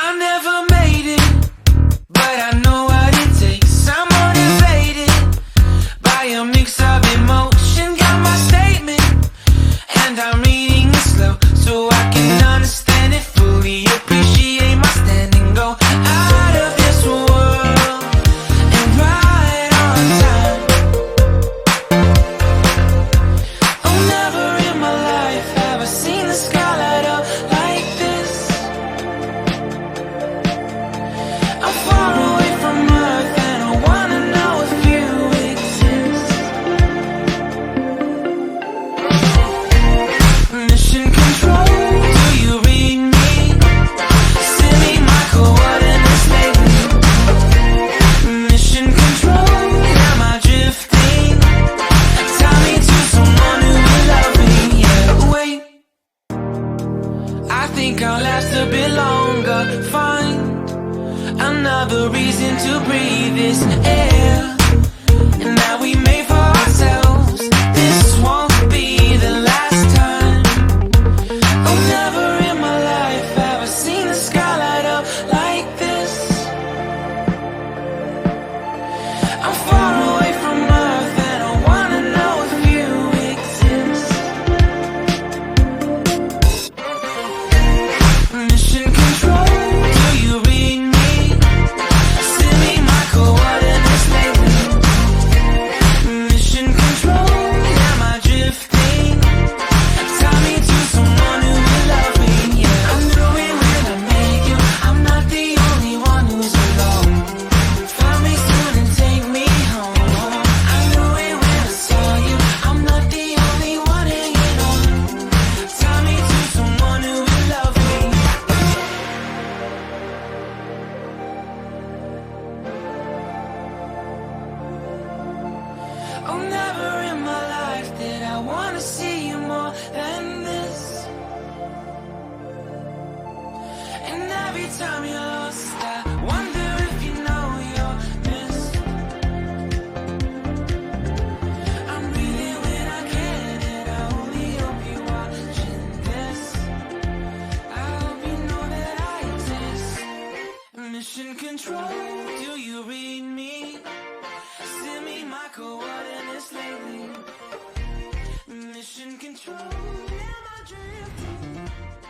I never made it, but I know what it takes. I'm motivated by a mix of emotion. Got my statement, and I'm reading it slow so I can understand it fully. Appreciate my standing, go out of this world and right on time. Oh, never in my life have I seen the sky light up like this. I'm far away from Earth and I wanna know if you exist. Mission control, do you read me? Send me my coordinates lately. Mission control, am I drifting? Tie me to someone who will love me. Yeah, wait, I think I'll last a bit longer. Find another reason to breathe this air, and that we made for ourselves. This won't be the last time. Oh, never in my life have I seen the sky light up like this. I'm far away from Earth and I wanna know if you exist. Mission control, do you read me? Send me my coordinates lately. Mission control, am I drifting? Tie me to someone who will love me. Yeah, I knew it when I met you. I'm not the only one who's alone. Find me soon and take me home. I knew it when I saw you. I'm not the only one hanging on. Tie me to someone who will love me. Oh, never in my life did I wanna see you more than this. And every time you're lost, I wonder if you know you're missed. I'm breathing when I can, and I only hope you're watching this. I hope you know that I exist. Mission control, do you read me? Send me my coordinates lately. Mission control, am I drifting?